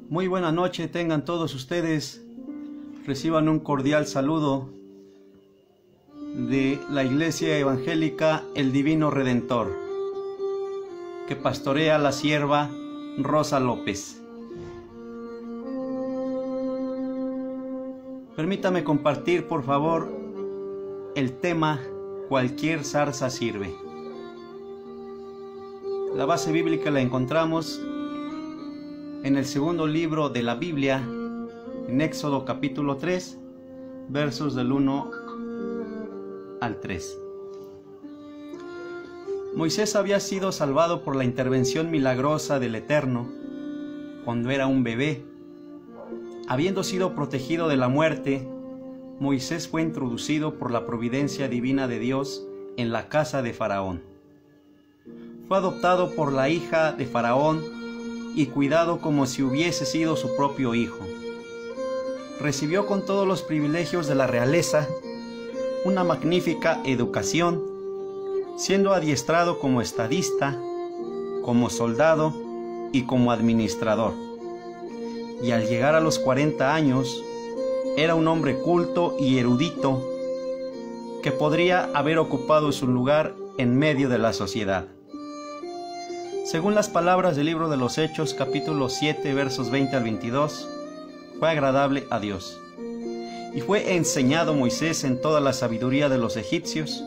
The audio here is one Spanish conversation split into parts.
Muy buena noche tengan todos ustedes. Reciban un cordial saludo de la Iglesia Evangélica El Divino Redentor, que pastorea la sierva Rosa López. Permítame compartir, por favor, el tema Cualquier zarza sirve. La base bíblica la encontramos en el segundo libro de la Biblia, en Éxodo capítulo 3, versos del 1 al 3. Moisés había sido salvado por la intervención milagrosa del Eterno cuando era un bebé. Habiendo sido protegido de la muerte, Moisés fue introducido por la providencia divina de Dios en la casa de Faraón. Fue adoptado por la hija de Faraón y cuidado como si hubiese sido su propio hijo. Recibió con todos los privilegios de la realeza una magnífica educación, siendo adiestrado como estadista, como soldado y como administrador. Y al llegar a los 40 años, era un hombre culto y erudito que podría haber ocupado su lugar en medio de la sociedad. Según las palabras del libro de los Hechos, capítulo 7, versos 20 al 22, fue agradable a Dios. Y fue enseñado Moisés en toda la sabiduría de los egipcios,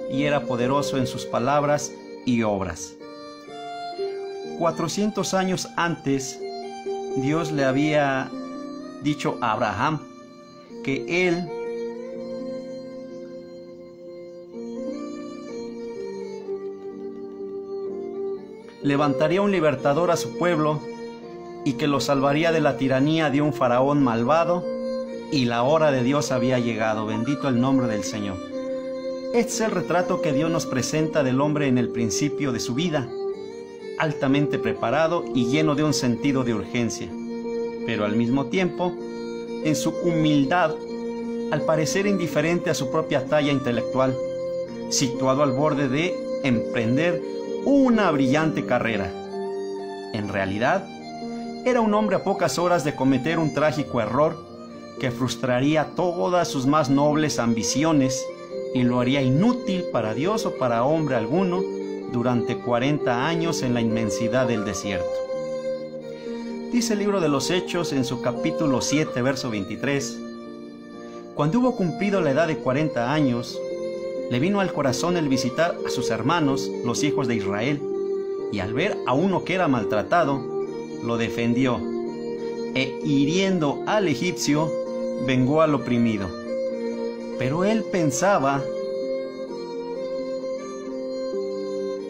y era poderoso en sus palabras y obras. 400 años antes, Dios le había dicho a Abraham que él levantaría un libertador a su pueblo y que lo salvaría de la tiranía de un faraón malvado, y la hora de Dios había llegado. Bendito el nombre del Señor. Este es el retrato que Dios nos presenta del hombre en el principio de su vida, altamente preparado y lleno de un sentido de urgencia, pero al mismo tiempo, en su humildad, al parecer indiferente a su propia talla intelectual, situado al borde de emprender una brillante carrera. En realidad, era un hombre a pocas horas de cometer un trágico error que frustraría todas sus más nobles ambiciones y lo haría inútil para Dios o para hombre alguno durante 40 años en la inmensidad del desierto. Dice el libro de los Hechos en su capítulo 7, verso 23, cuando hubo cumplido la edad de 40 años, le vino al corazón el visitar a sus hermanos, los hijos de Israel, y al ver a uno que era maltratado, lo defendió, e hiriendo al egipcio, vengó al oprimido. Pero él pensaba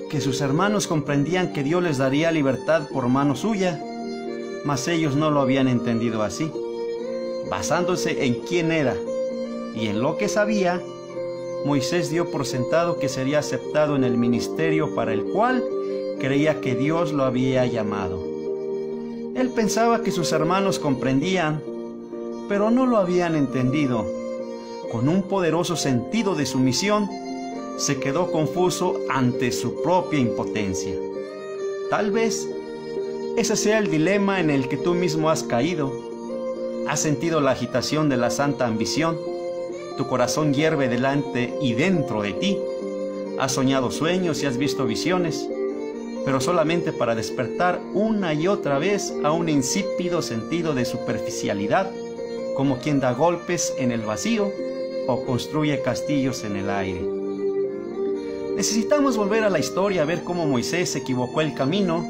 que sus hermanos comprendían que Dios les daría libertad por mano suya, mas ellos no lo habían entendido así. Basándose en quién era y en lo que sabía, Moisés dio por sentado que sería aceptado en el ministerio para el cual creía que Dios lo había llamado. Él pensaba que sus hermanos comprendían, pero no lo habían entendido. Con un poderoso sentido de sumisión, se quedó confuso ante su propia impotencia. Tal vez ese sea el dilema en el que tú mismo has caído. Has sentido la agitación de la santa ambición. Tu corazón hierve delante y dentro de ti. Has soñado sueños y has visto visiones, pero solamente para despertar una y otra vez a un insípido sentido de superficialidad, como quien da golpes en el vacío o construye castillos en el aire. Necesitamos volver a la historia a ver cómo Moisés equivocó el camino.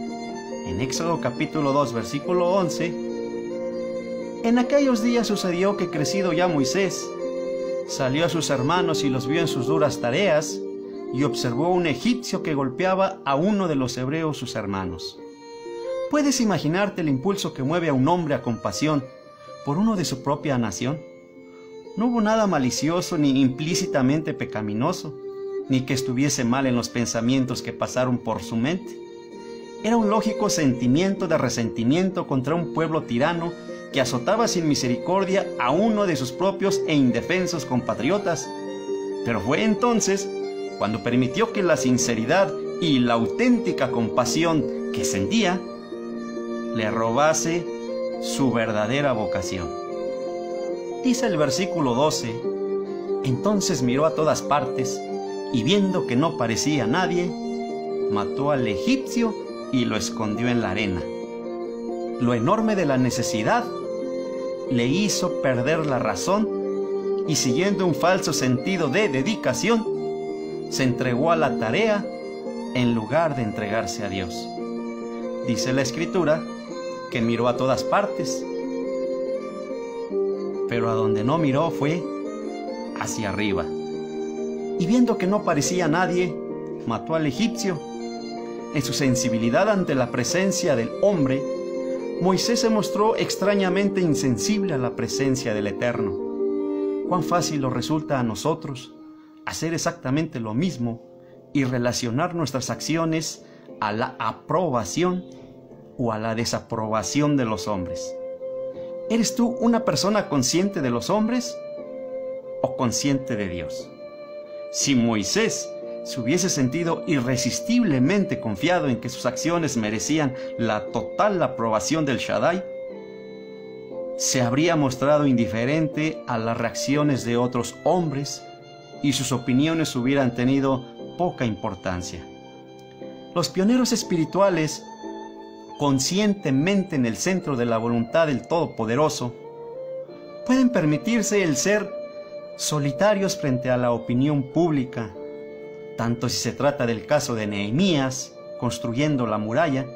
En Éxodo capítulo 2, versículo 11, en aquellos días sucedió que, crecido ya Moisés, salió a sus hermanos y los vio en sus duras tareas, y observó un egipcio que golpeaba a uno de los hebreos, sus hermanos. ¿Puedes imaginarte el impulso que mueve a un hombre a compasión por uno de su propia nación? No hubo nada malicioso ni implícitamente pecaminoso, ni que estuviese mal en los pensamientos que pasaron por su mente. Era un lógico sentimiento de resentimiento contra un pueblo tirano que azotaba sin misericordia a uno de sus propios e indefensos compatriotas. Pero fue entonces cuando permitió que la sinceridad y la auténtica compasión que sentía le robase su verdadera vocación. Dice el versículo 12, entonces miró a todas partes y viendo que no parecía nadie, mató al egipcio y lo escondió en la arena. Lo enorme de la necesidad le hizo perder la razón y siguiendo un falso sentido de dedicación, se entregó a la tarea en lugar de entregarse a Dios. Dice la Escritura que miró a todas partes, pero a donde no miró fue hacia arriba. Y viendo que no parecía nadie, mató al egipcio. En su sensibilidad ante la presencia del hombre, Moisés se mostró extrañamente insensible a la presencia del Eterno. Cuán fácil nos resulta a nosotros hacer exactamente lo mismo y relacionar nuestras acciones a la aprobación o a la desaprobación de los hombres. ¿Eres tú una persona consciente de los hombres o consciente de Dios? Si Moisés se hubiese sentido irresistiblemente confiado en que sus acciones merecían la total aprobación del Shaddai, se habría mostrado indiferente a las reacciones de otros hombres y sus opiniones hubieran tenido poca importancia. Los pioneros espirituales, conscientemente en el centro de la voluntad del Todopoderoso, pueden permitirse el ser solitarios frente a la opinión pública, tanto si se trata del caso de Nehemías construyendo la muralla,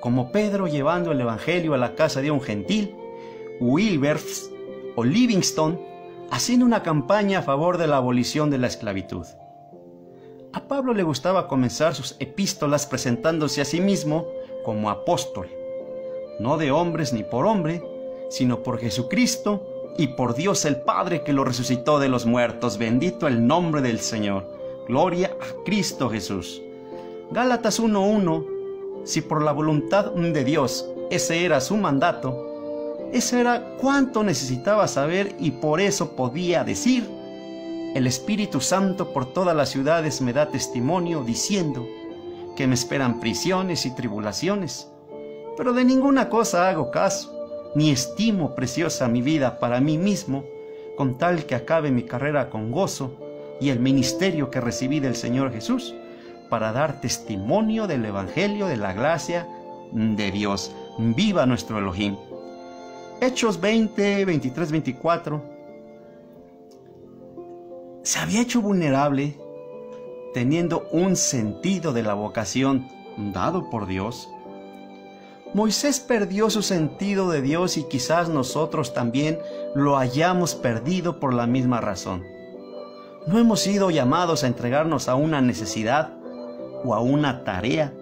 como Pedro llevando el evangelio a la casa de un gentil, Wilberforce o Livingstone haciendo una campaña a favor de la abolición de la esclavitud. A Pablo le gustaba comenzar sus epístolas presentándose a sí mismo como apóstol, no de hombres ni por hombre, sino por Jesucristo y por Dios el Padre que lo resucitó de los muertos. Bendito el nombre del Señor. Gloria a Cristo Jesús. Gálatas 1:1. Si por la voluntad de Dios ese era su mandato, ese era cuanto necesitaba saber y por eso podía decir: el Espíritu Santo por todas las ciudades me da testimonio diciendo que me esperan prisiones y tribulaciones. Pero de ninguna cosa hago caso, ni estimo preciosa mi vida para mí mismo, con tal que acabe mi carrera con gozo y el ministerio que recibí del Señor Jesús, para dar testimonio del Evangelio de la gracia de Dios. ¡Viva nuestro Elohim! Hechos 20, 23, 24. Se había hecho vulnerable teniendo un sentido de la vocación dado por Dios. Moisés perdió su sentido de Dios y quizás nosotros también lo hayamos perdido por la misma razón. No hemos sido llamados a entregarnos a una necesidad o a una tarea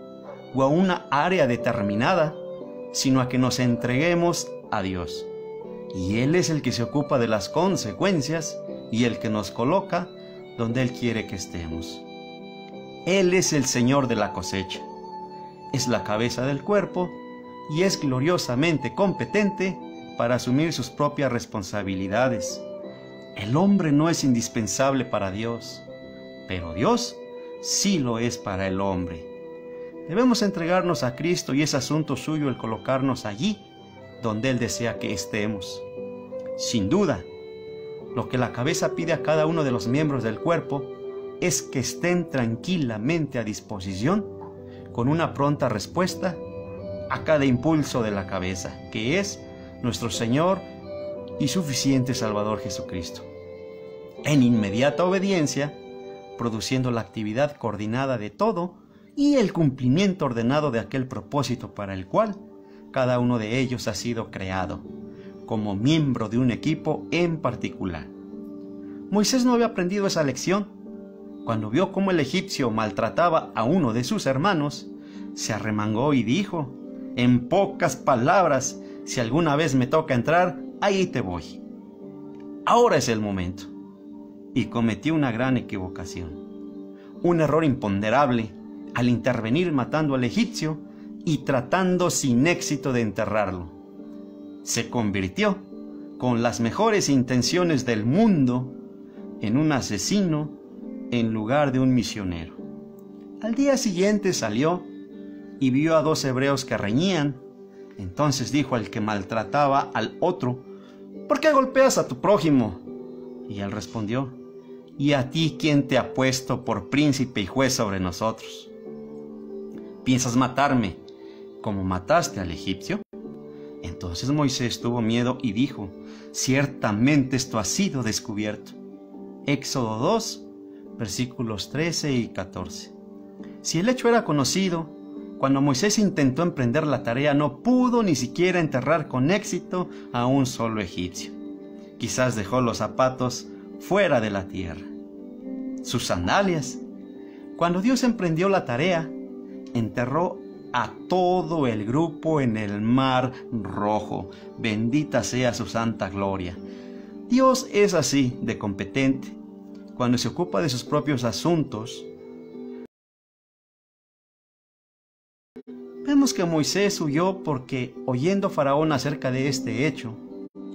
o a una área determinada, sino a que nos entreguemos a Dios. Y Él es el que se ocupa de las consecuencias y el que nos coloca donde Él quiere que estemos. Él es el Señor de la cosecha, es la cabeza del cuerpo y es gloriosamente competente para asumir sus propias responsabilidades. El hombre no es indispensable para Dios, pero Dios sí lo es para el hombre. Debemos entregarnos a Cristo y es asunto suyo el colocarnos allí donde Él desea que estemos. Sin duda, lo que la cabeza pide a cada uno de los miembros del cuerpo es que estén tranquilamente a disposición con una pronta respuesta a cada impulso de la cabeza, que es nuestro Señor y suficiente Salvador Jesucristo. En inmediata obediencia, produciendo la actividad coordinada de todo y el cumplimiento ordenado de aquel propósito para el cual cada uno de ellos ha sido creado, como miembro de un equipo en particular. Moisés no había aprendido esa lección. Cuando vio cómo el egipcio maltrataba a uno de sus hermanos, se arremangó y dijo: en pocas palabras, si alguna vez me toca entrar, ahí te voy. Ahora es el momento. Y cometió una gran equivocación, un error imponderable al intervenir matando al egipcio y tratando sin éxito de enterrarlo. Se convirtió, con las mejores intenciones del mundo, en un asesino en lugar de un misionero. Al día siguiente salió y vio a dos hebreos que reñían Entonces dijo al que maltrataba al otro: ¿por qué golpeas a tu prójimo? Y él respondió: ¿y a ti quién te ha puesto por príncipe y juez sobre nosotros? ¿Piensas matarme como mataste al egipcio? Entonces Moisés tuvo miedo y dijo: ciertamente esto ha sido descubierto. Éxodo 2, versículos 13 y 14. Si el hecho era conocido, cuando Moisés intentó emprender la tarea no pudo ni siquiera enterrar con éxito a un solo egipcio. Quizás dejó los zapatos fuera de la tierra. Sus sandalias. Cuando Dios emprendió la tarea, enterró a todo el grupo en el mar Rojo. Bendita sea su santa gloria. Dios es así de competente. Cuando se ocupa de sus propios asuntos, vemos que Moisés huyó porque, oyendo Faraón acerca de este hecho,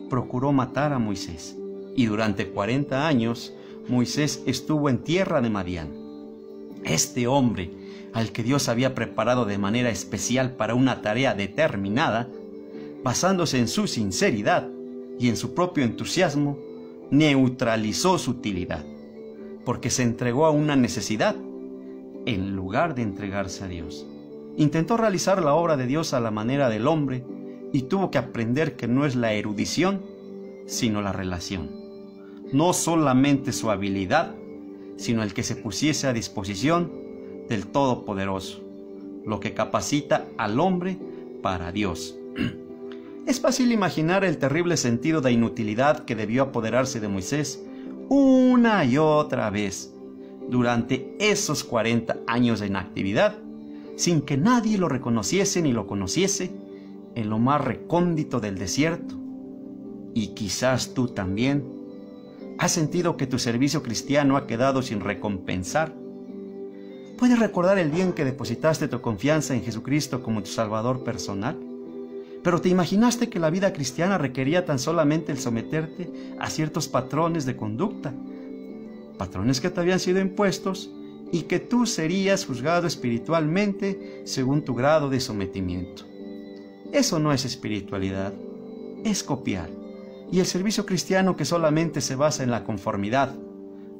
procuró matar a Moisés. Y durante 40 años, Moisés estuvo en tierra de Madián. Este hombre, al que Dios había preparado de manera especial para una tarea determinada, basándose en su sinceridad y en su propio entusiasmo, neutralizó su utilidad, porque se entregó a una necesidad en lugar de entregarse a Dios. Intentó realizar la obra de Dios a la manera del hombre y tuvo que aprender que no es la erudición, sino la relación. No solamente su habilidad, sino el que se pusiese a disposición del Todopoderoso, lo que capacita al hombre para Dios. Es fácil imaginar el terrible sentido de inutilidad que debió apoderarse de Moisés una y otra vez durante esos 40 años de inactividad, sin que nadie lo reconociese ni lo conociese, en lo más recóndito del desierto. Y quizás tú también has sentido que tu servicio cristiano ha quedado sin recompensar. ¿Puedes recordar el bien que depositaste tu confianza en Jesucristo como tu Salvador personal? Pero te imaginaste que la vida cristiana requería tan solamente el someterte a ciertos patrones de conducta, patrones que te habían sido impuestos y que tú serías juzgado espiritualmente según tu grado de sometimiento. Eso no es espiritualidad, es copiar. Y el servicio cristiano que solamente se basa en la conformidad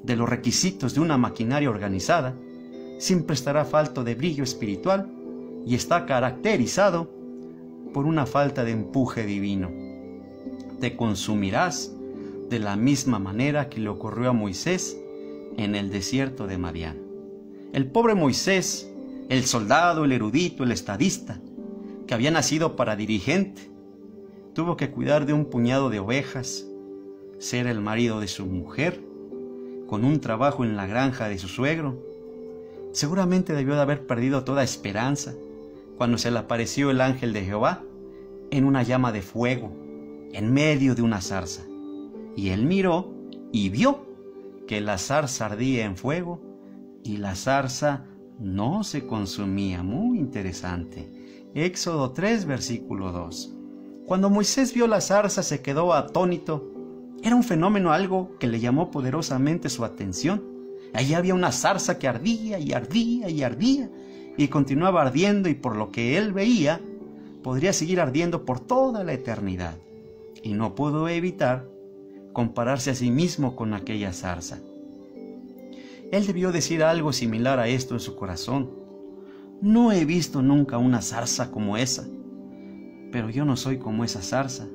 de los requisitos de una maquinaria organizada, siempre estará falto de brillo espiritual y está caracterizado por una falta de empuje divino. Te consumirás de la misma manera que le ocurrió a Moisés en el desierto de Madián. El pobre Moisés, el soldado, el erudito, el estadista, que había nacido para dirigente, tuvo que cuidar de un puñado de ovejas, ser el marido de su mujer, con un trabajo en la granja de su suegro. Seguramente debió de haber perdido toda esperanza cuando se le apareció el ángel de Jehová en una llama de fuego, en medio de una zarza. Y él miró y vio que la zarza ardía en fuego y la zarza no se consumía. Muy interesante. Éxodo 3, versículo 2. Cuando Moisés vio la zarza se quedó atónito. Era un fenómeno, algo que le llamó poderosamente su atención. Allí había una zarza que ardía y ardía y ardía y continuaba ardiendo, y por lo que él veía, podría seguir ardiendo por toda la eternidad. Y no pudo evitar compararse a sí mismo con aquella zarza. Él debió decir algo similar a esto en su corazón. No he visto nunca una zarza como esa, pero yo no soy como esa zarza.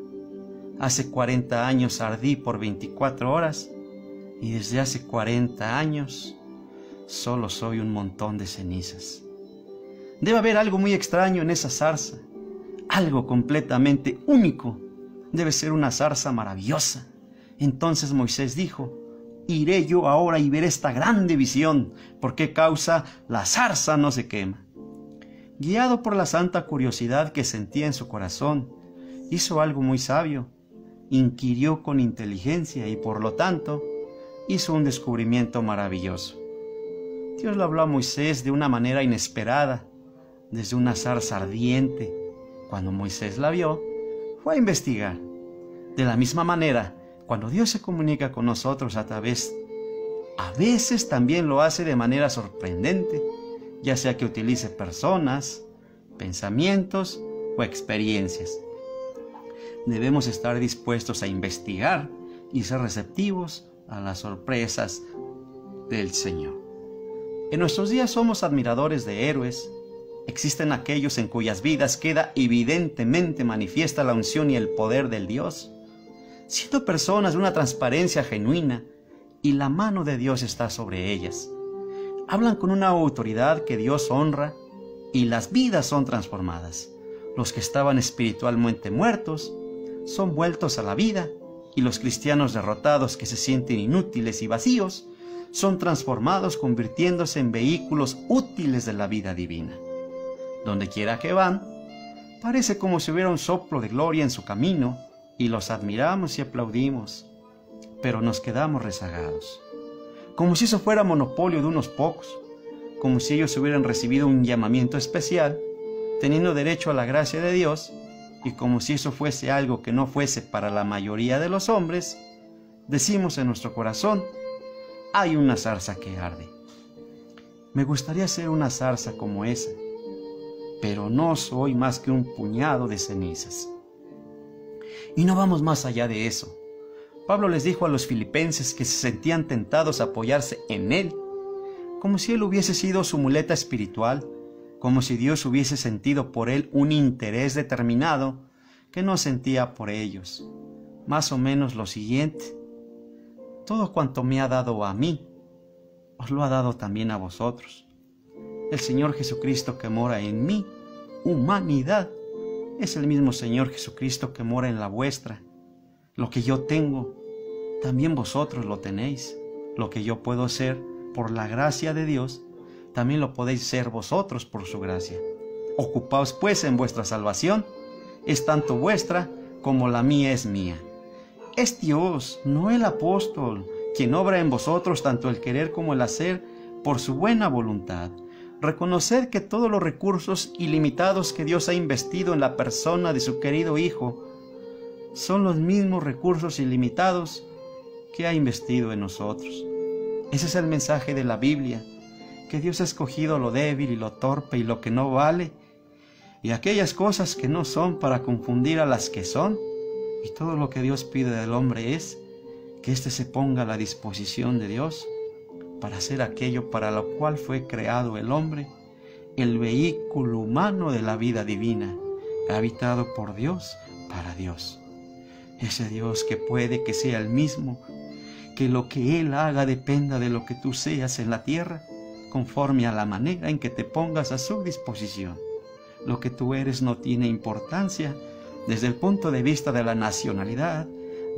Hace 40 años ardí por 24 horas y desde hace 40 años solo soy un montón de cenizas. Debe haber algo muy extraño en esa zarza, algo completamente único. Debe ser una zarza maravillosa. Entonces Moisés dijo: iré yo ahora y veré esta grande visión. ¿Por qué causa la zarza no se quema? Guiado por la santa curiosidad que sentía en su corazón, hizo algo muy sabio. Inquirió con inteligencia y por lo tanto hizo un descubrimiento maravilloso. Dios le habló a Moisés de una manera inesperada, desde una zarza ardiente. Cuando Moisés la vio, fue a investigar. De la misma manera, cuando Dios se comunica con nosotros a veces también lo hace de manera sorprendente, ya sea que utilice personas, pensamientos o o experiencias. Debemos estar dispuestos a investigar y ser receptivos a las sorpresas del Señor. En nuestros días somos admiradores de héroes. Existen aquellos en cuyas vidas queda evidentemente manifiesta la unción y el poder del Dios, siendo personas de una transparencia genuina, y la mano de Dios está sobre ellas. Hablan con una autoridad que Dios honra y las vidas son transformadas. Los que estaban espiritualmente muertos son vueltos a la vida, y los cristianos derrotados que se sienten inútiles y vacíos son transformados, convirtiéndose en vehículos útiles de la vida divina. Donde quiera que van, parece como si hubiera un soplo de gloria en su camino, y los admiramos y aplaudimos, pero nos quedamos rezagados, como si eso fuera monopolio de unos pocos, como si ellos hubieran recibido un llamamiento especial, teniendo derecho a la gracia de Dios, y como si eso fuese algo que no fuese para la mayoría de los hombres. Decimos en nuestro corazón: hay una zarza que arde. Me gustaría ser una zarza como esa, pero no soy más que un puñado de cenizas. Y no vamos más allá de eso. Pablo les dijo a los filipenses que se sentían tentados a apoyarse en él, como si él hubiese sido su muleta espiritual, como si Dios hubiese sentido por él un interés determinado que no sentía por ellos. Más o menos lo siguiente: todo cuanto me ha dado a mí, os lo ha dado también a vosotros. El Señor Jesucristo que mora en mí, humanidad, es el mismo Señor Jesucristo que mora en la vuestra. Lo que yo tengo, también vosotros lo tenéis. Lo que yo puedo ser por la gracia de Dios, también lo podéis ser vosotros por su gracia. Ocupaos pues en vuestra salvación, es tanto vuestra como la mía es mía. Es Dios, no el apóstol, quien obra en vosotros tanto el querer como el hacer por su buena voluntad. Reconoced que todos los recursos ilimitados que Dios ha investido en la persona de su querido Hijo son los mismos recursos ilimitados que ha investido en nosotros. Ese es el mensaje de la Biblia, que Dios ha escogido lo débil y lo torpe y lo que no vale, y aquellas cosas que no son, para confundir a las que son. Y todo lo que Dios pide del hombre es que éste se ponga a la disposición de Dios para hacer aquello para lo cual fue creado el hombre, el vehículo humano de la vida divina, habitado por Dios para Dios. Ese Dios que puede que sea el mismo, que lo que Él haga dependa de lo que tú seas en la tierra, conforme a la manera en que te pongas a su disposición. Lo que tú eres no tiene importancia desde el punto de vista de la nacionalidad,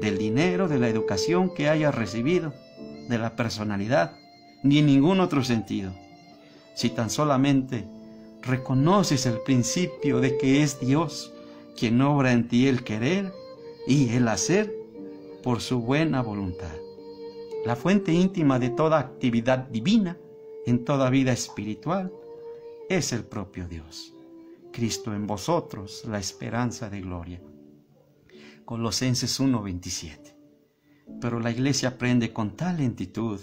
del dinero, de la educación que hayas recibido, de la personalidad, ni en ningún otro sentido. Si tan solamente reconoces el principio de que es Dios quien obra en ti el querer y el hacer por su buena voluntad. La fuente íntima de toda actividad divina en toda vida espiritual es el propio Dios. Cristo en vosotros, la esperanza de gloria. Colosenses 1:27. Pero la iglesia aprende con tal lentitud,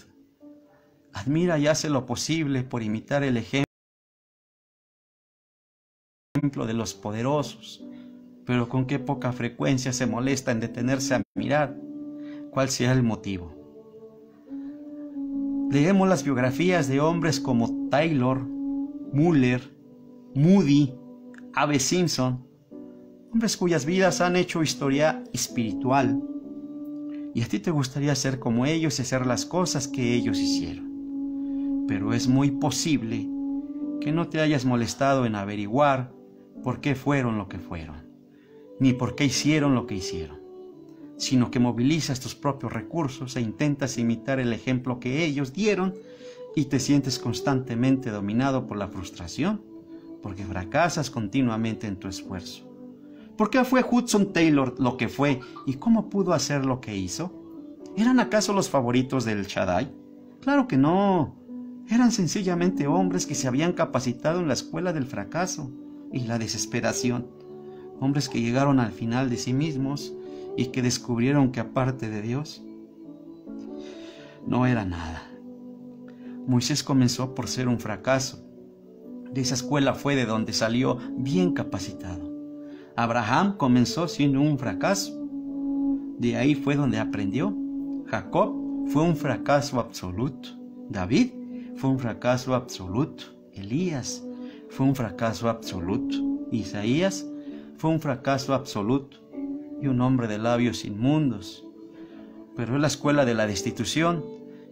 admira y hace lo posible por imitar el ejemplo de los poderosos, pero con qué poca frecuencia se molesta en detenerse a mirar cuál sea el motivo. Leemos las biografías de hombres como Taylor, Muller, Moody, A.B. Simpson, hombres cuyas vidas han hecho historia espiritual, y a ti te gustaría ser como ellos y hacer las cosas que ellos hicieron. Pero es muy posible que no te hayas molestado en averiguar por qué fueron lo que fueron, ni por qué hicieron lo que hicieron, sino que movilizas tus propios recursos e intentas imitar el ejemplo que ellos dieron y te sientes constantemente dominado por la frustración, porque fracasas continuamente en tu esfuerzo. ¿Por qué fue Hudson Taylor lo que fue y cómo pudo hacer lo que hizo? ¿Eran acaso los favoritos del Shaddai? Claro que no. Eran sencillamente hombres que se habían capacitado en la escuela del fracaso y la desesperación. Hombres que llegaron al final de sí mismos y que descubrieron que aparte de Dios no era nada. Moisés comenzó por ser un fracaso. De esa escuela fue de donde salió bien capacitado. Abraham comenzó siendo un fracaso. De ahí fue donde aprendió. Jacob fue un fracaso absoluto. David fue un fracaso absoluto. Elías fue un fracaso absoluto. Isaías fue un fracaso absoluto y un hombre de labios inmundos. Pero es la escuela de la destitución,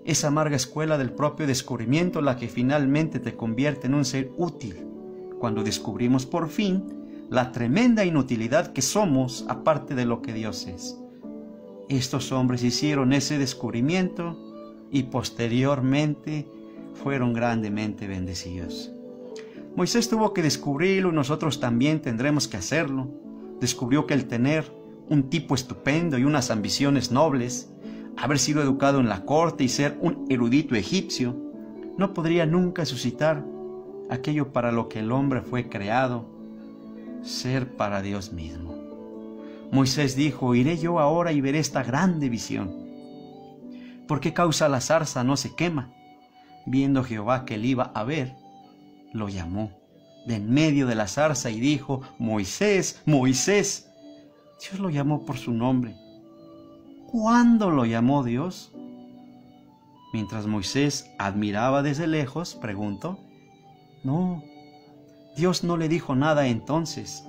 esa amarga escuela del propio descubrimiento, la que finalmente te convierte en un ser útil, cuando descubrimos por fin la tremenda inutilidad que somos aparte de lo que Dios es. Estos hombres hicieron ese descubrimiento y posteriormente fueron grandemente bendecidos. Moisés tuvo que descubrirlo y nosotros también tendremos que hacerlo. Descubrió que el tener un tipo estupendo y unas ambiciones nobles, haber sido educado en la corte y ser un erudito egipcio, no podría nunca suscitar aquello para lo que el hombre fue creado, ser para Dios mismo. Moisés dijo: iré yo ahora y veré esta grande visión. ¿Por qué causa la zarza no se quema? Viendo Jehová que él iba a ver, lo llamó de en medio de la zarza y dijo: Moisés, Moisés. Dios lo llamó por su nombre. ¿Cuándo lo llamó Dios? Mientras Moisés admiraba desde lejos, preguntó. No, Dios no le dijo nada entonces,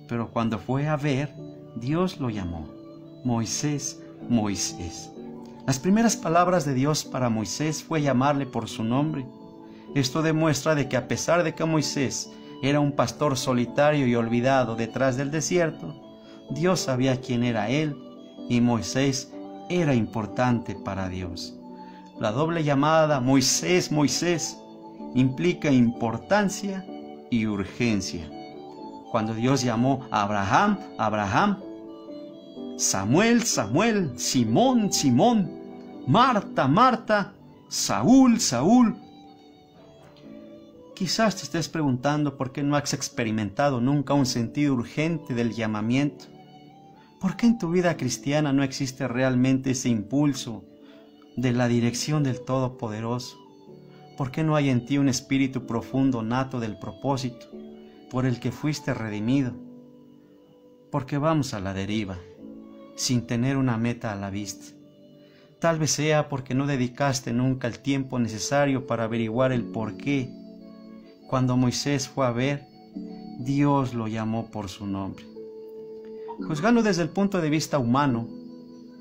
pero cuando fue a ver, Dios lo llamó: Moisés, Moisés. Las primeras palabras de Dios para Moisés fue llamarle por su nombre. Esto demuestra de que a pesar de que Moisés era un pastor solitario y olvidado detrás del desierto, Dios sabía quién era él y Moisés era importante para Dios. La doble llamada Moisés, Moisés implica importancia y urgencia. Cuando Dios llamó a Abraham, Abraham, Samuel, Samuel, Simón, Simón, Marta, Marta, Saúl, Saúl. Quizás te estés preguntando por qué no has experimentado nunca un sentido urgente del llamamiento. ¿Por qué en tu vida cristiana no existe realmente ese impulso de la dirección del Todopoderoso? ¿Por qué no hay en ti un espíritu profundo nato del propósito por el que fuiste redimido? Porque vamos a la deriva, sin tener una meta a la vista. Tal vez sea porque no dedicaste nunca el tiempo necesario para averiguar el por qué. Cuando Moisés fue a ver, Dios lo llamó por su nombre. Juzgando desde el punto de vista humano,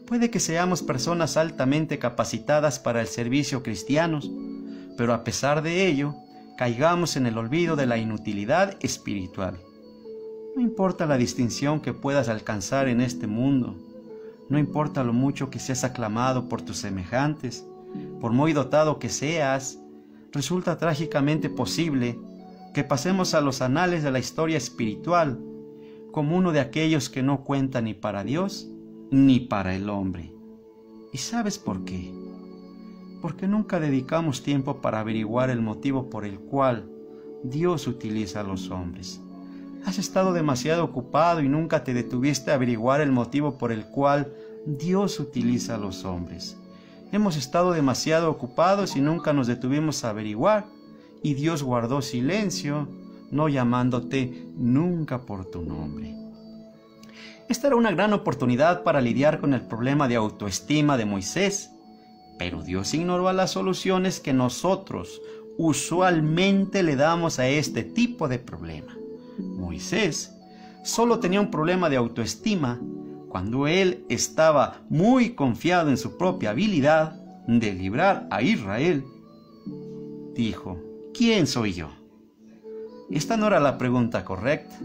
puede que seamos personas altamente capacitadas para el servicio cristianos, pero a pesar de ello, caigamos en el olvido de la inutilidad espiritual. No importa la distinción que puedas alcanzar en este mundo, no importa lo mucho que seas aclamado por tus semejantes, por muy dotado que seas, resulta trágicamente posible que pasemos a los anales de la historia espiritual como uno de aquellos que no cuenta ni para Dios ni para el hombre. ¿Y sabes por qué? Porque nunca dedicamos tiempo para averiguar el motivo por el cual Dios utiliza a los hombres. Has estado demasiado ocupado y nunca te detuviste a averiguar el motivo por el cual Dios utiliza a los hombres. Hemos estado demasiado ocupados y nunca nos detuvimos a averiguar, y Dios guardó silencio, no llamándote nunca por tu nombre. Esta era una gran oportunidad para lidiar con el problema de autoestima de Moisés, pero Dios ignoró las soluciones que nosotros usualmente le damos a este tipo de problema. Moisés solo tenía un problema de autoestima cuando él estaba muy confiado en su propia habilidad de librar a Israel. Dijo: ¿quién soy yo? Esta no era la pregunta correcta.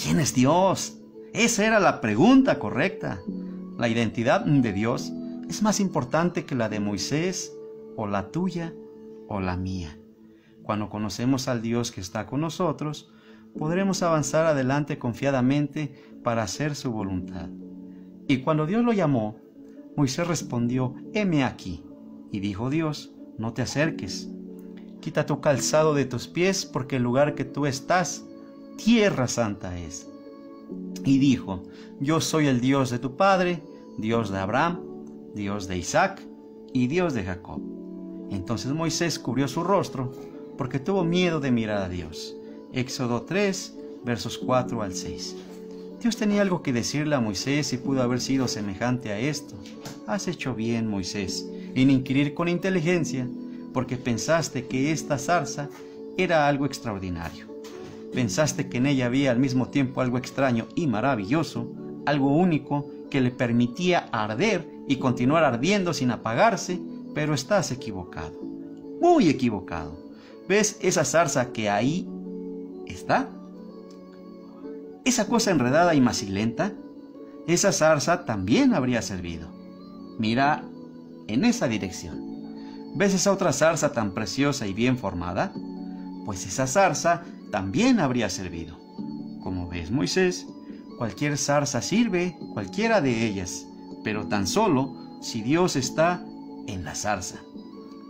¿Quién es Dios? Esa era la pregunta correcta. La identidad de Dios es más importante que la de Moisés, o la tuya, o la mía. Cuando conocemos al Dios que está con nosotros, podremos avanzar adelante confiadamente para hacer su voluntad. Y cuando Dios lo llamó, Moisés respondió: heme aquí. Y dijo Dios: no te acerques. Quita tu calzado de tus pies, porque el lugar que tú estás, tierra santa es. Y dijo: yo soy el Dios de tu padre, Dios de Abraham, Dios de Isaac y Dios de Jacob. Entonces Moisés cubrió su rostro, porque tuvo miedo de mirar a Dios. Éxodo 3, versos 4 al 6. Dios tenía algo que decirle a Moisés y pudo haber sido semejante a esto. Has hecho bien, Moisés, en inquirir con inteligencia, porque pensaste que esta zarza era algo extraordinario. Pensaste que en ella había al mismo tiempo algo extraño y maravilloso, algo único que le permitía arder y continuar ardiendo sin apagarse, pero estás equivocado, muy equivocado. ¿Ves esa zarza que ahí está? Esa cosa enredada y macilenta, esa zarza también habría servido. Mira en esa dirección. ¿Ves esa otra zarza tan preciosa y bien formada? Pues esa zarza también habría servido. Como ves, Moisés, cualquier zarza sirve, cualquiera de ellas, pero tan solo si Dios está en la zarza.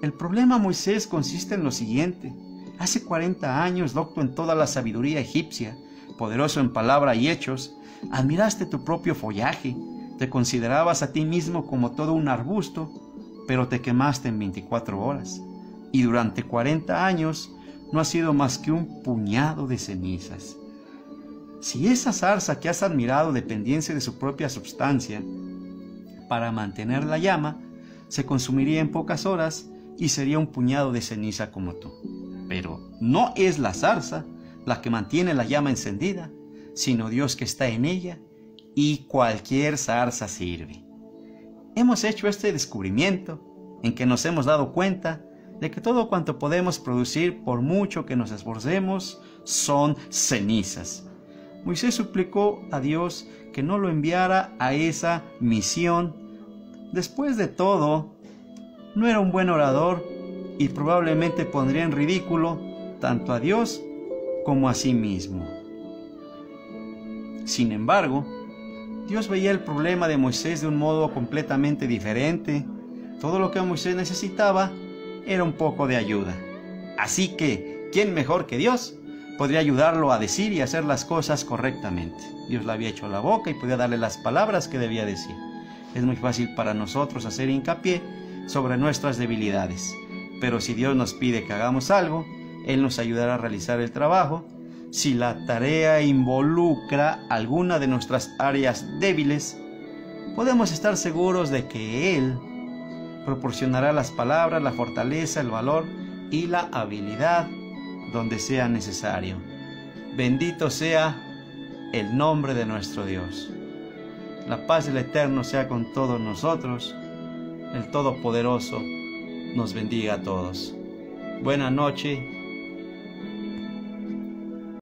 El problema, Moisés, consiste en lo siguiente. Hace 40 años, docto en toda la sabiduría egipcia, poderoso en palabra y hechos, admiraste tu propio follaje, te considerabas a ti mismo como todo un arbusto, pero te quemaste en 24 horas. Y durante 40 años no has sido más que un puñado de cenizas. Si esa zarza que has admirado dependiese de su propia substancia para mantener la llama, se consumiría en pocas horas y sería un puñado de ceniza como tú. Pero no es la zarza la que mantiene la llama encendida, sino Dios que está en ella, y cualquier zarza sirve. Hemos hecho este descubrimiento en que nos hemos dado cuenta de que todo cuanto podemos producir, por mucho que nos esforcemos, son cenizas. Moisés suplicó a Dios que no lo enviara a esa misión. Después de todo, no era un buen orador y probablemente pondría en ridículo tanto a Dios como a sí mismo. Sin embargo, Dios veía el problema de Moisés de un modo completamente diferente. Todo lo que Moisés necesitaba era un poco de ayuda. Así que, ¿quién mejor que Dios podría ayudarlo a decir y hacer las cosas correctamente? Dios le había hecho la boca y podía darle las palabras que debía decir. Es muy fácil para nosotros hacer hincapié sobre nuestras debilidades, pero si Dios nos pide que hagamos algo, Él nos ayudará a realizar el trabajo. Si la tarea involucra alguna de nuestras áreas débiles, podemos estar seguros de que Él proporcionará las palabras, la fortaleza, el valor y la habilidad donde sea necesario. Bendito sea el nombre de nuestro Dios. La paz del Eterno sea con todos nosotros. El Todopoderoso nos bendiga a todos. Buena noche